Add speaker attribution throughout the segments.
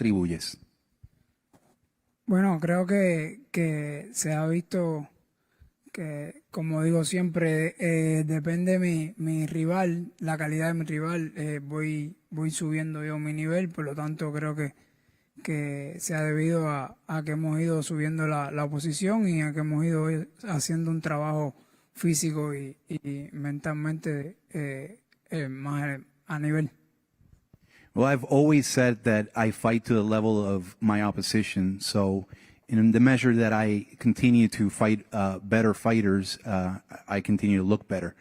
Speaker 1: atribuyes?
Speaker 2: Bueno, creo que se ha visto que, como digo siempre, depende mi rival, la calidad de mi rival, voy subiendo yo mi nivel, por lo tanto creo que se ha debido a que hemos ido subiendo la oposición y a que hemos ido haciendo un trabajo físico y mentalmente más a nivel.
Speaker 1: Well, I've always said that I fight to the level of my opposition. So, in the measure that I continue to fight better fighters, I continue to look better.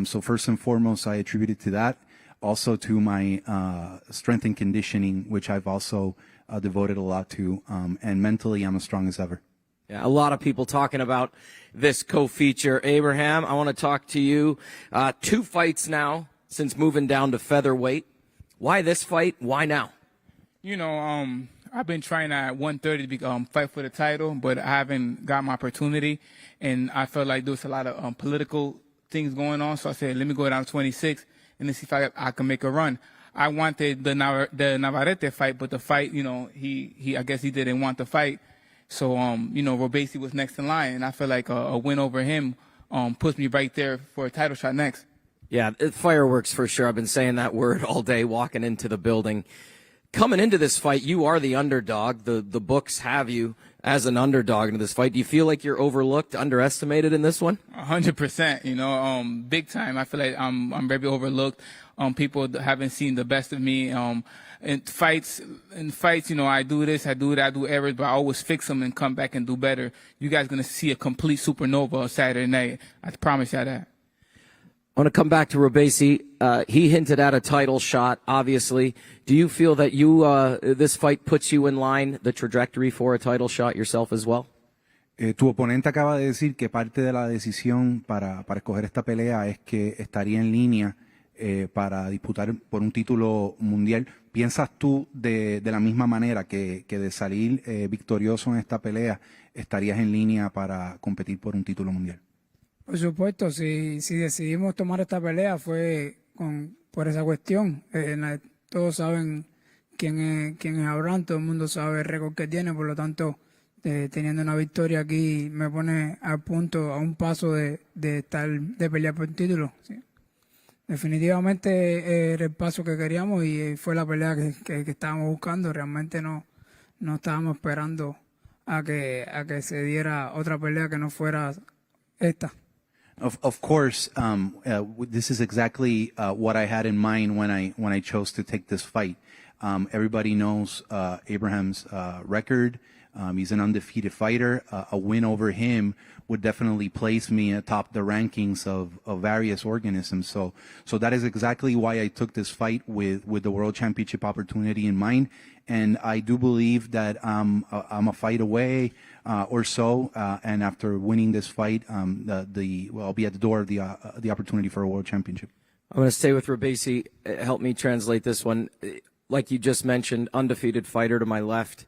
Speaker 1: So, first and foremost, I attribute it to that. Also to my strength and conditioning, which I've also devoted a lot to. And mentally, I'm as strong as ever.
Speaker 3: Yeah, a lot of people talking about this co-feature. Abraham, I want to talk to you. 2 fights now since moving down to featherweight. Why this fight? Why now?
Speaker 4: You know, I've been trying at 130 to fight for the title, but I haven't got my opportunity, and I felt like there was a lot of political things going on. So I said, let me go down to 26 and let's see if I can make a run. I wanted the Navarrete fight, but the fight, you know, he I guess he didn't want the fight. So you know, Robesi was next in line, and I feel like a win over him puts me right there for a title shot next.
Speaker 3: Yeah, fireworks for sure. I've been saying that word all day walking into the building. Coming into this fight, you are the underdog. The books have you as an underdog into this fight. Do you feel like you're overlooked, underestimated in this one?
Speaker 4: 100%. You know, big time. I feel like I'm very overlooked. People haven't seen the best of me. In fights, you know, I do this, I do that, I do errors, but I always fix them and come back and do better. You guys gonna see a complete supernova Saturday night. I promise you that.
Speaker 3: I want to come back to Robesi. He hinted at a title shot, obviously. Do you feel that this fight puts you in line, the trajectory for a title shot yourself as well?
Speaker 1: Tu oponente acaba de decir que parte de la decisión para escoger esta pelea es que estaría en línea para disputar por un título mundial. ¿Piensas tú de la misma manera que de salir victorioso en esta pelea estarías en línea para competir por un título mundial?
Speaker 2: Por supuesto, si decidimos tomar esta pelea fue por esa cuestión. Todos saben quién es Abraham, todo el mundo sabe el récord que tiene, por lo tanto, teniendo una victoria aquí me pone a un paso de pelear por el título. ¿Sí? Definitivamente era el paso que queríamos y fue la pelea que estábamos buscando. Realmente no estábamos esperando a que se diera otra pelea que no fuera esta.
Speaker 1: Of course, this is exactly what I had in mind when I chose to take this fight. Everybody knows Abraham's record. He's an undefeated fighter. A win over him would definitely place me atop the rankings of various organisms. So that is exactly why I took this fight with the World Championship opportunity in mind. And I do believe that I'm a fight away or so. And after winning this fight, I'll be at the door of the opportunity for a World Championship.
Speaker 3: I'm going to stay with Robesi. Help me translate this one. Like you just mentioned, undefeated fighter to my left.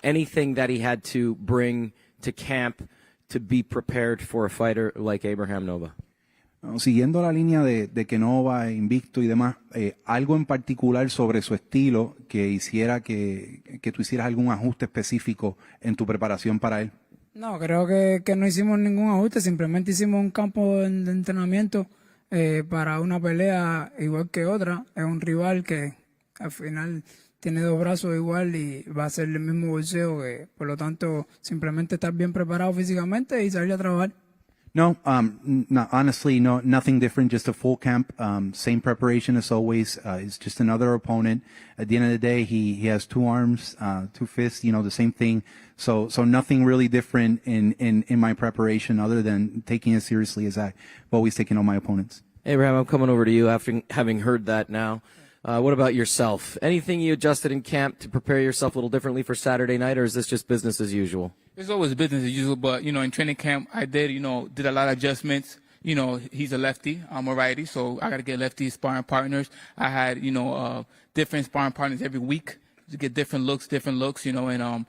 Speaker 3: Anything that he had to bring to camp to be prepared for a fighter like Abraham Nova?
Speaker 1: Siguiendo la línea de que Nova, invicto y demás, algo en particular sobre su estilo que hiciera que tú hicieras algún ajuste específico en tu preparación para él.
Speaker 2: No, creo que no hicimos ningún ajuste, simplemente hicimos un campo de entrenamiento para una pelea igual que otra. Es un rival que al final tiene 2 brazos igual y va a ser el mismo bolseo, por lo tanto simplemente estar bien preparado físicamente y salir a trabajar.
Speaker 1: No, honestly, nothing different, just a full camp, same preparation as always. It's just another opponent. At the end of the day, he has 2 arms, 2 fists, you know, the same thing. So nothing really different in my preparation other than taking it seriously as I've always taken all my opponents.
Speaker 3: Abraham, I'm coming over to you after having heard that now. What about yourself? Anything you adjusted in camp to prepare yourself a little differently for Saturday night, or is this just business as usual?
Speaker 4: It's always business as usual, but, you know, in training camp, I did a lot of adjustments. You know, he's a lefty, I'm a righty, so I got to get lefty sparring partners. I had, different sparring partners every week to get different looks, and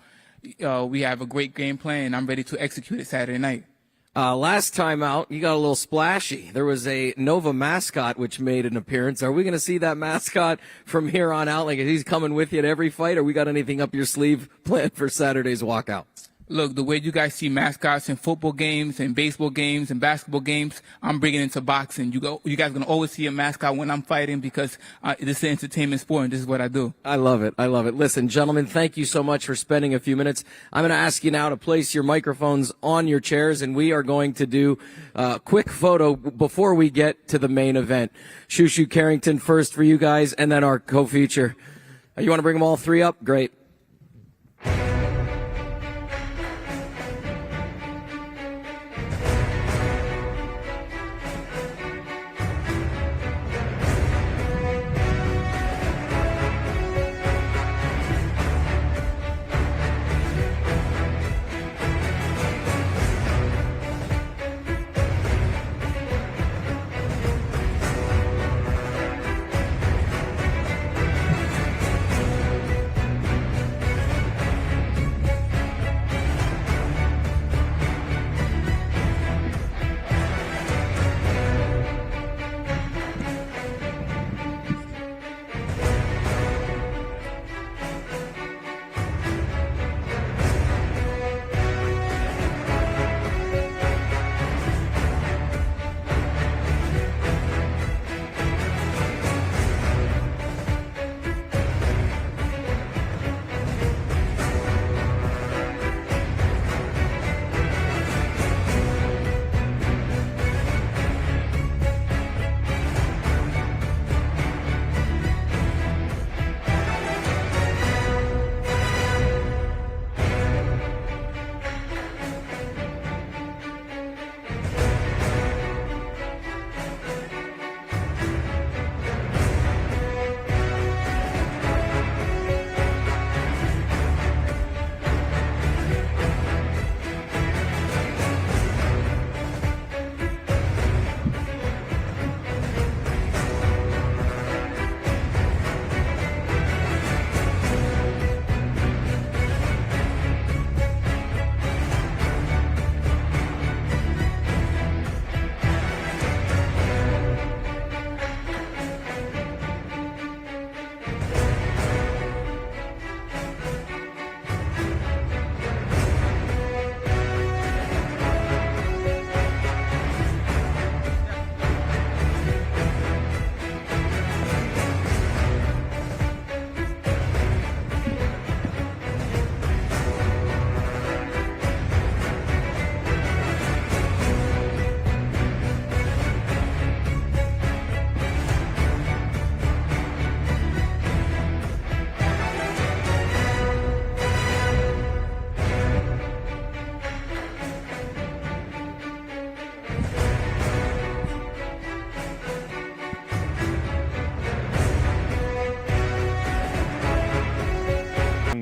Speaker 4: we have a great game plan, and I'm ready to execute it Saturday night.
Speaker 3: Last time out, you got a little splashy. There was a Nova mascot which made an appearance. Are we going to see that mascot from here on out? Like, he's coming with you at every fight, or we got anything up your sleeve planned for Saturday's walkout?
Speaker 4: Look, the way you guys see mascots in football games and baseball games and basketball games, I'm bringing it into boxing. You guys are gonna always see a mascot when I'm fighting because this is an entertainment sport and this is what I do.
Speaker 3: I love it. I love it. Listen, gentlemen, thank you so much for spending a few minutes. I'm going to ask you now to place your microphones on your chairs, and we are going to do a quick photo before we get to the main event. Shushu Carrington first for you guys, and then our co-feature. You want to bring them all three up? Great.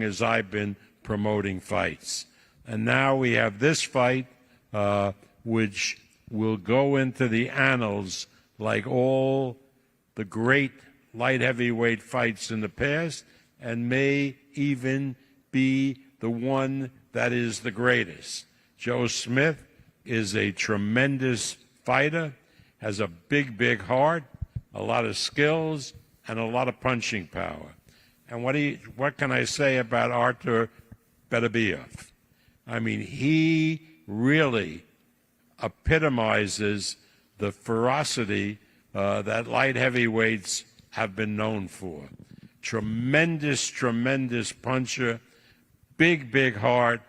Speaker 5: As I've been promoting fights. And now we have this fight, which will go into the annals like all the great light heavyweight fights in the past, and may even be the one that is the greatest. Joe Smith is a tremendous fighter, has a big, big heart, a lot of skills, and a lot of punching power. And what can I say about Artur Beterbiev? I mean, he really epitomizes the ferocity that light heavyweights have been known for. Tremendous, tremendous puncher, big, big heart,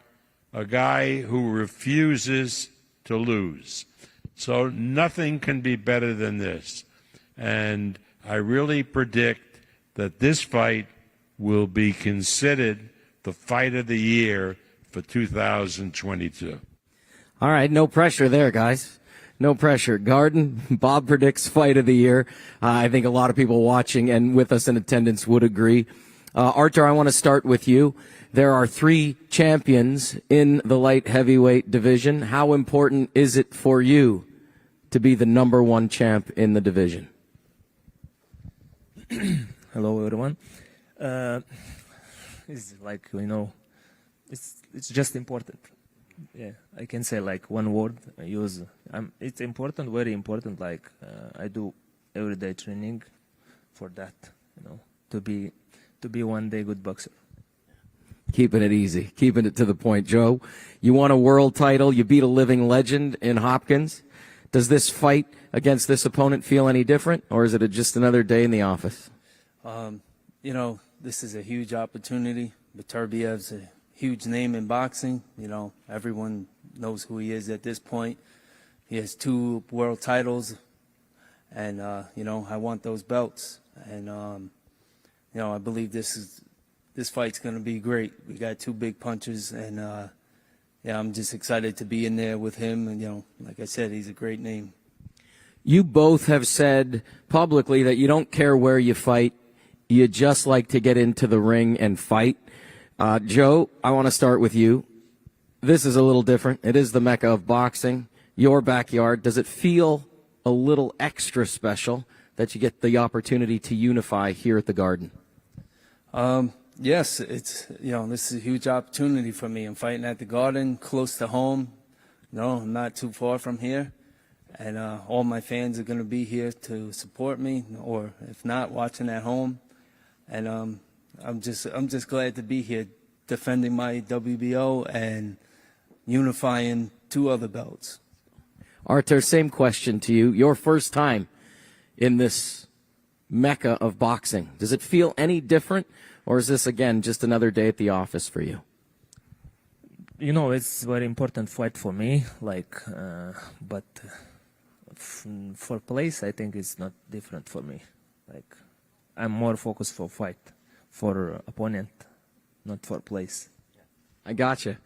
Speaker 5: a guy who refuses to lose. So nothing can be better than this. And I really predict that this fight will be considered the fight of the year for 2022.
Speaker 3: All right, no pressure there, guys. No pressure. Garden, Bob predicts fight of the year. I think a lot of people watching and with us in attendance would agree. Artur, I want to start with you. There are 3 champions in the light heavyweight division. How important is it for you to be the number 1 champ in the division?
Speaker 6: Hello, everyone. It's like, it's just important yeah, I can say like one word. I use. It's important, very important. Like I do everyday training for that. To be one day good boxer.
Speaker 3: Keeping it easy, keeping it to the point. Joe, you won a world title. You beat a living legend in Hopkins. Does this fight against this opponent feel any different, or is it just another day in the office?
Speaker 7: This is a huge opportunity. Beterbiev's a huge name in boxing. Everyone knows who he is at this point. He has 2 world titles, and I want those belts. And I believe this fight's going to be great. We got 2 big punches, and I'm just excited to be in there with him. And like I said, he's a great name.
Speaker 3: You both have said publicly that you don't care where you fight. You just like to get into the ring and fight. Joe, I want to start with you. This is a little different. It is the Mecca of boxing, your backyard. Does it feel a little extra special that you get the opportunity to unify here at the Garden?
Speaker 7: Yes, it's this is a huge opportunity for me. I'm fighting at the Garden, close to home. I'm not too far from here, and all my fans are going to be here to support me, or if not, watching at home. And I'm just glad to be here, defending my WBO and unifying 2 other belts.
Speaker 3: Artur, same question to you. Your first time in this Mecca of boxing. Does it feel any different, or is this, again, just another day at the office for you?
Speaker 6: It's very important fight for me. But for place, I think it's not different for me. I'm more focused for fight, for opponent, not for place.
Speaker 3: I gotcha.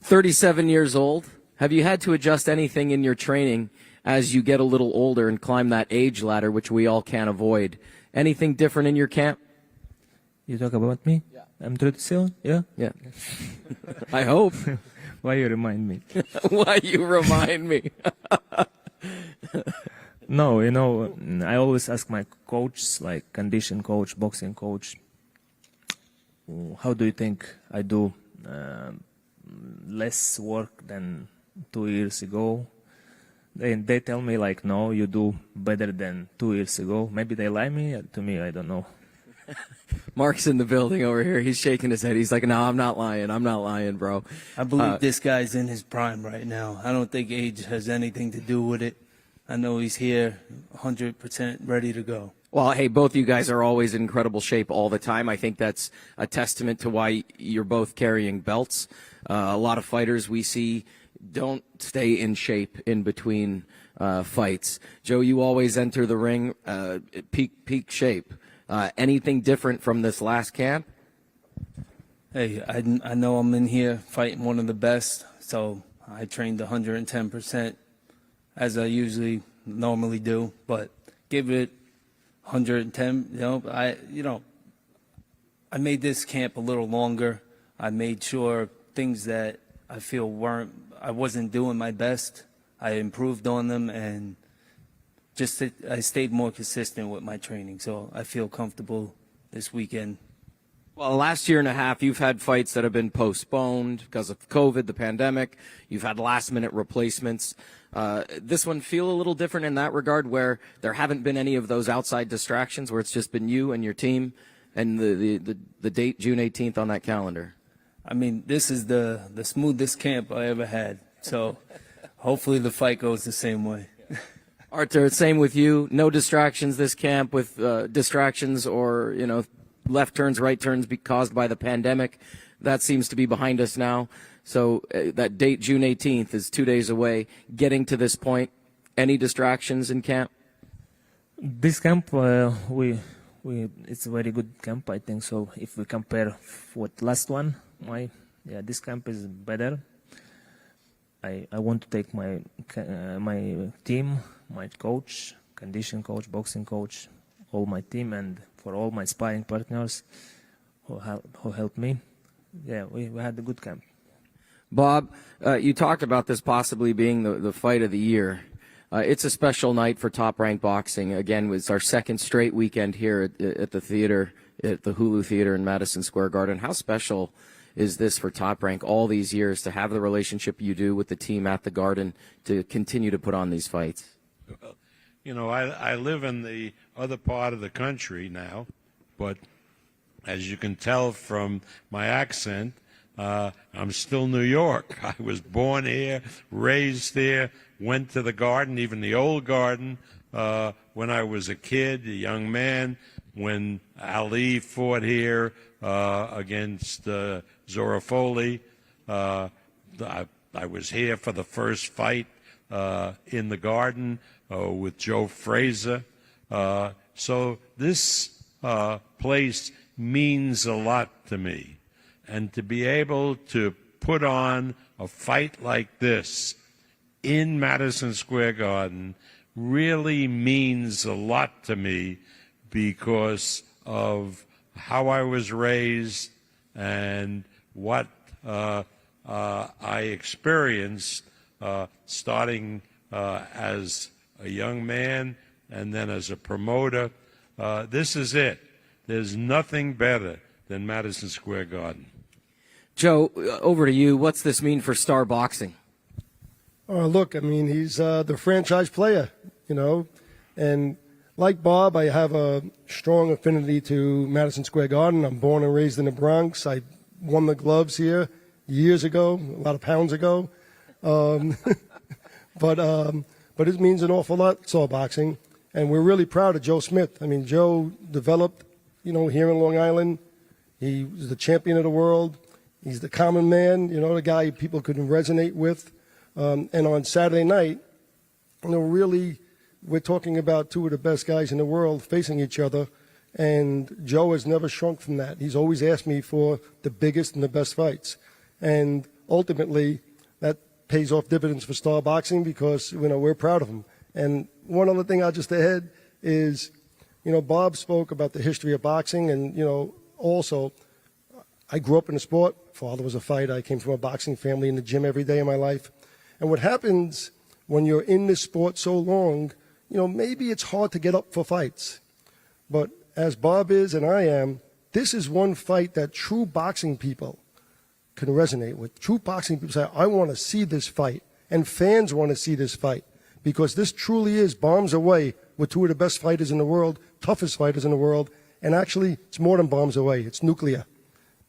Speaker 3: 37 years old. Have you had to adjust anything in your training as you get a little older and climb that age ladder, which we all can't avoid? Anything different in your camp?
Speaker 6: You talk about me? Yeah. I'm 37? Yeah?
Speaker 3: Yeah. I hope.
Speaker 6: Why you remind me?
Speaker 3: Why you remind me?
Speaker 6: No, I always ask my coach, like condition coach, boxing coach, how do you think I do? Less work than 2 years ago. They tell me no, you do better than 2 years ago. Maybe they lie to me, I don't know.
Speaker 3: Mark's in the building over here. He's shaking his head. He's like, no, I'm not lying, bro.
Speaker 7: I believe this guy's in his prime right now. I don't think age has anything to do with it. I know he's here 100% ready to go.
Speaker 3: Well, hey, both you guys are always in incredible shape all the time. I think that's a testament to why you're both carrying belts. A lot of fighters we see don't stay in shape in between fights. Joe, you always enter the ring peak shape. Anything different from this last camp?
Speaker 7: Hey, I know I'm in here fighting one of the best, so I trained 110%, as I normally do, but give it 110. I made this camp a little longer. I made sure things that I feel I wasn't doing my best, I improved on them, and I stayed more consistent with my training, so I feel comfortable this weekend.
Speaker 3: Well, last year and a half, you've had fights that have been postponed because of COVID, the pandemic. You've had last-minute replacements. This one feel a little different in that regard, where there haven't been any of those outside distractions, where it's just been you and your team and the date, June 18th, on that calendar.
Speaker 7: I mean, this is the smoothest camp I ever had, so hopefully the fight goes the same way.
Speaker 3: Artur, same with you. No distractions this camp with distractions or, left turns, right turns caused by the pandemic. That seems to be behind us now. So that date, June 18th, is 2 days away. Getting to this point, any distractions in camp?
Speaker 6: This camp, it's a very good camp, I think. So if we compare with last one, this camp is better. I want to take my team, my coach, condition coach, boxing coach, all my team, and for all my sparring partners who helped me. Yeah, we had a good camp.
Speaker 3: Bob, you talked about this possibly being the fight of the year. It's a special night for Top Rank Boxing. Again, it's our second straight weekend here at the theater, at the Hulu Theater in Madison Square Garden. How special is this for Top Rank all these years to have the relationship you do with the team at the Garden to continue to put on these fights?
Speaker 5: Well, you know, I live in the other part of the country now, but as you can tell from my accent, I'm still New York. I was born here, raised here, went to the Garden, even the old Garden, when I was a kid, a young man, when Ali fought here against Zora Foley. I was here for the first fight in the Garden with Joe Frazier. So this place means a lot to me. And to be able to put on a fight like this in Madison Square Garden really means a lot to me because of how I was raised and what I experienced starting as a young man and then as a promoter. This is it. There's nothing better than Madison Square Garden.
Speaker 3: Joe, over to you. What's this mean for Star Boxing?
Speaker 8: Look, I mean, he's the franchise player, you know, and like Bob, I have a strong affinity to Madison Square Garden. I'm born and raised in the Bronx. I won the gloves here years ago, a lot of pounds ago. But it means an awful lot, Star Boxing, and we're really proud of Joe Smith. I mean, Joe developed, you know, here in Long Island. He was the champion of the world. He's the common man, you know, the guy people could resonate with. And on Saturday night, you know, really, we're talking about two of the best guys in the world facing each other. And Joe has never shrunk from that. He's always asked me for the biggest and the best fights. And ultimately, that pays off dividends for Star Boxing because, you know, we're proud of him. And one other thing I'll just add is, you know, Bob spoke about the history of boxing. And, you know, also, I grew up in the sport. Father was a fighter. I came from a boxing family in the gym every day of my life. And what happens when you're in this sport so long, you know, maybe it's hard to get up for fights. But as Bob is and I am, this is one fight that true boxing people can resonate with. True boxing people say, I want to see this fight. And fans want to see this fight. Because this truly is bombs away with two of the best fighters in the world, toughest fighters in the world. And actually, it's more than bombs away. It's nuclear.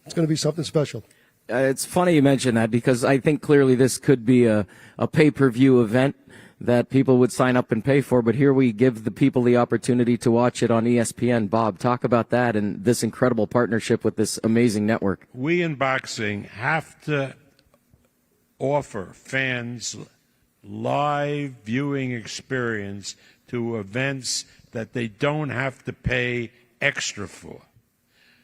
Speaker 8: It's going to be something special.
Speaker 3: It's funny you mention that because I think clearly this could be a pay-per-view event that people would sign up and pay for, but here we give the people the opportunity to watch it on ESPN. Bob, talk about that and this incredible partnership with this amazing network.
Speaker 5: We in boxing have to offer fans live viewing experience to events that they don't have to pay extra for.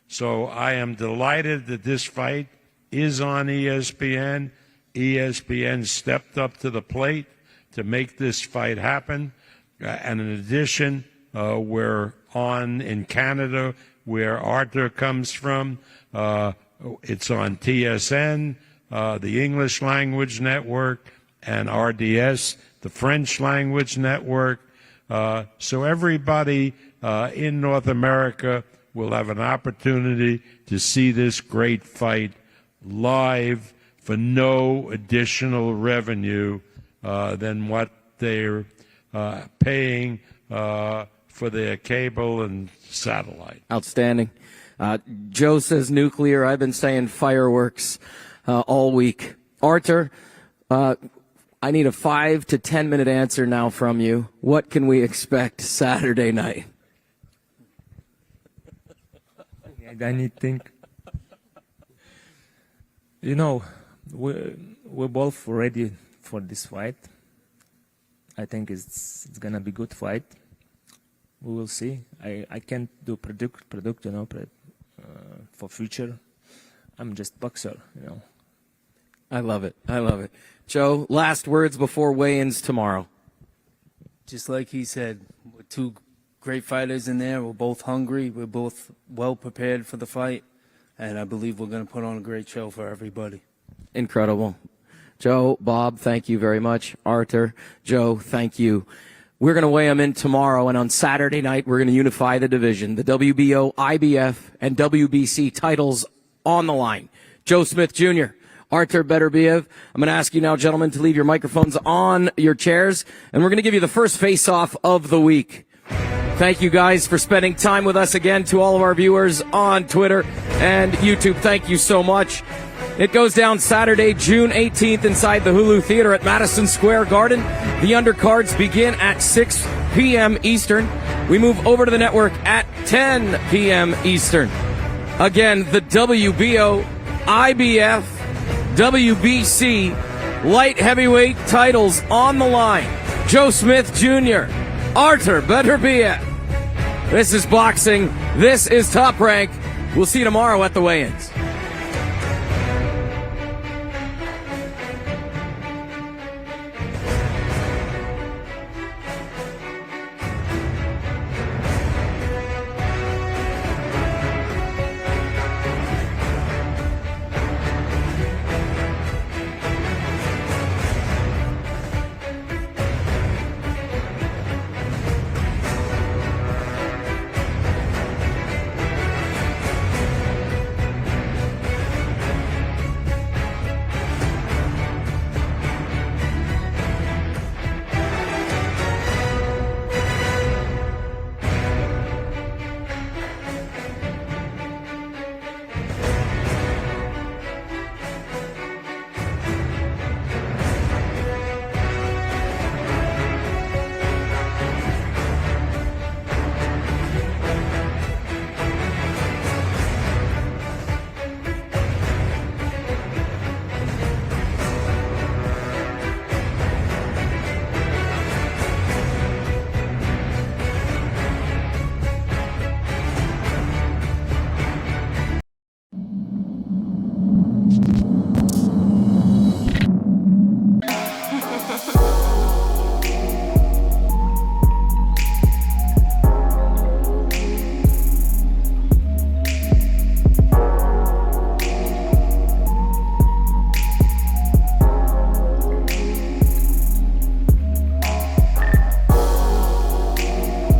Speaker 5: So I am delighted that this fight is on ESPN. ESPN stepped up to the plate to make this fight happen. And in addition, we're on in Canada, where Artur comes from. It's on TSN, the English language network, and RDS, the French language network. So everybody in North America will have an opportunity to see this great fight live for no additional revenue than what they're paying for their cable and satellite.
Speaker 3: Outstanding. Joe says nuclear. I've been saying fireworks all week. Artur, I need a 5 to 10 minute answer now from you. What can we expect Saturday night?
Speaker 6: I need to think. You know, we're both ready for this fight. I think it's gonna be a good fight. We will see. I can't do predict, you know, for future. I'm just boxer, you know.
Speaker 3: I love it. I love it. Joe, last words before weigh-ins tomorrow.
Speaker 7: Just like he said, we're two great fighters in there. We're both hungry. We're both well prepared for the fight. And I believe we're going to put on a great show for everybody.
Speaker 3: Incredible. Joe, Bob, thank you very much. Artur, Joe, thank you. We're going to weigh them in tomorrow, and on Saturday night, we're going to unify the division. The WBO, IBF, and WBC titles on the line. Joe Smith Jr., Artur Beterbiev. I'm going to ask you now, gentlemen, to leave your microphones on your chairs, and we're going to give you the first face-off of the week. Thank you guys for spending time with us again. To all of our viewers on Twitter and YouTube, thank you so much. It goes down Saturday, June 18th inside the Hulu Theater at Madison Square Garden. The undercards begin at 6 p.m. Eastern. We move over to the network at 10 p.m. Eastern. Again, the WBO, IBF, WBC light heavyweight titles on the line. Joe Smith Jr., Artur Beterbiev. This is boxing. This is Top Rank. We'll see you tomorrow at the weigh-ins.